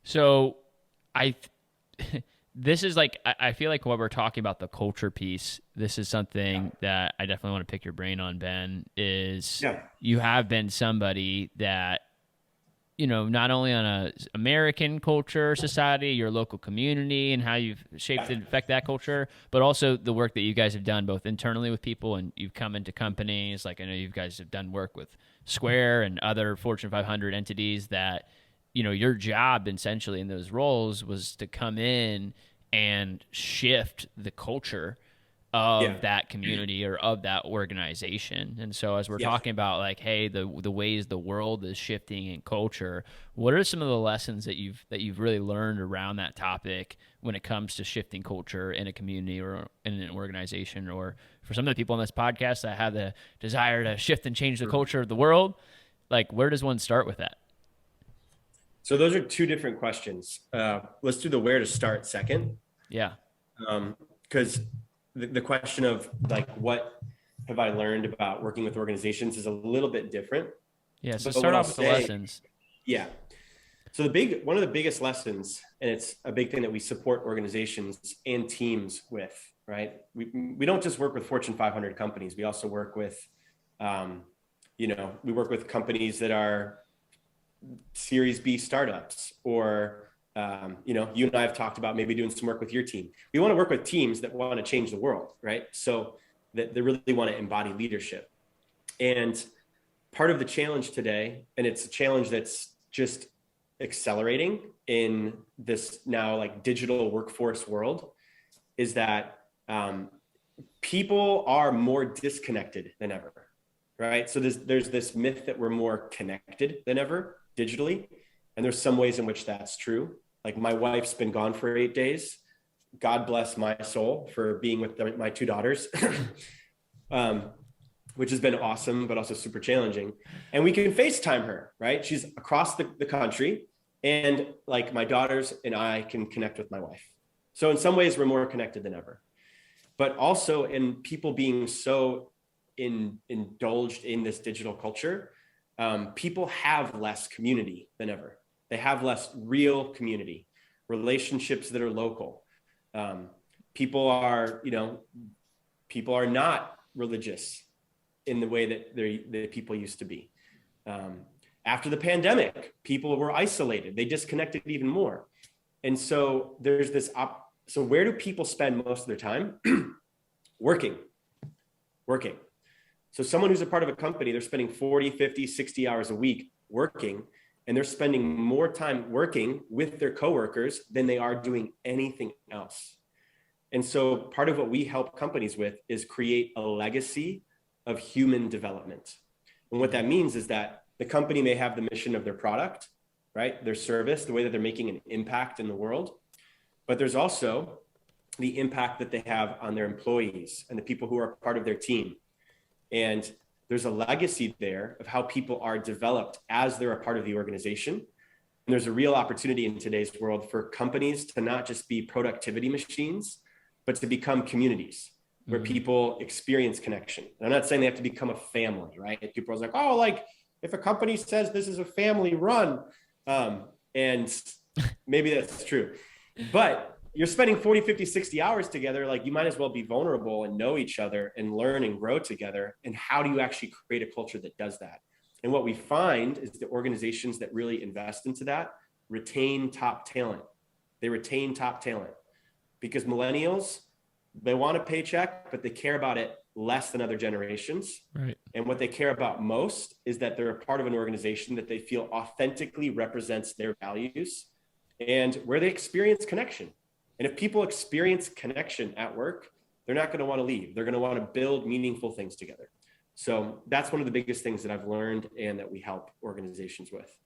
So I this is like I feel like what we're talking about, the culture piece, this is something that I definitely want to pick your brain on, Ben, is Yeah. you have been somebody that, not only on a American culture, society, your local community, and how you've shaped and affect that culture, but also the work that you guys have done both internally with people and you've come into companies. Like I know you guys have done work with Square and other Fortune 500 entities that, your job essentially in those roles was to come in and shift the culture Yeah. of that community or of that organization. And so as we're Yeah. talking about like, hey, the ways the world is shifting in culture, what are some of the lessons that you've really learned around that topic when it comes to shifting culture in a community or in an organization? Or for some of the people on this podcast that have the desire to shift and change the Mhm. culture of the world, like where does one start with that? So those are two different questions. Let's do the where to start second. Yeah. Because the question of like, what have I learned about working with organizations is a little bit different. Yeah. So But start what I'll off with the say, lessons. yeah. So one of the biggest lessons, and it's a big thing that we support organizations and teams with, right? We don't just work with Fortune 500 companies. We also work with, we work with companies that are Series B startups, or you and I have talked about maybe doing some work with your team. We want to work with teams that want to change the world, right? So that they really want to embody leadership. And part of the challenge today, and it's a challenge that's just accelerating in this now like digital workforce world, is that people are more disconnected than ever, right? So there's this myth that we're more connected than ever digitally, and there's some ways in which that's true. Like my wife's been gone for 8 days. God bless my soul for being with my two daughters, which has been awesome, but also super challenging. And we can FaceTime her, right? She's across the country, and like my daughters and I can connect with my wife. So in some ways, we're more connected than ever. But also in people being so indulged in this digital culture, people have less community than ever. They have less real community, relationships that are local. Um, people are, people are not religious in the way that people used to be. Um, After the pandemic, people were isolated. They disconnected even more. And so there's this so where do people spend most of their time? Working. So someone who's a part of a company, they're spending 40, 50, 60 hours a week working, and they're spending more time working with their coworkers than they are doing anything else. And so part of what we help companies with is create a legacy of human development. And what that means is that the company may have the mission of their product, right? Their service, the way that they're making an impact in the world. But there's also the impact that they have on their employees and the people who are part of their team. And there's a legacy there of how people are developed as they're a part of the organization. And there's a real opportunity in today's world for companies to not just be productivity machines, but to become communities where Mm-hmm. people experience connection. And I'm not saying they have to become a family, right? People are like, oh, like if a company says this is a family run, and maybe that's true, but you're spending 40, 50, 60 hours together. Like you might as well be vulnerable and know each other and learn and grow together. And how do you actually create a culture that does that? And what we find is the organizations that really invest into that retain top talent. They retain top talent because millennials, they want a paycheck, but they care about it less than other generations. Right. And what they care about most is that they're a part of an organization that they feel authentically represents their values and where they experience connection. And if people experience connection at work, they're not going to want to leave. They're going to want to build meaningful things together. So that's one of the biggest things that I've learned and that we help organizations with.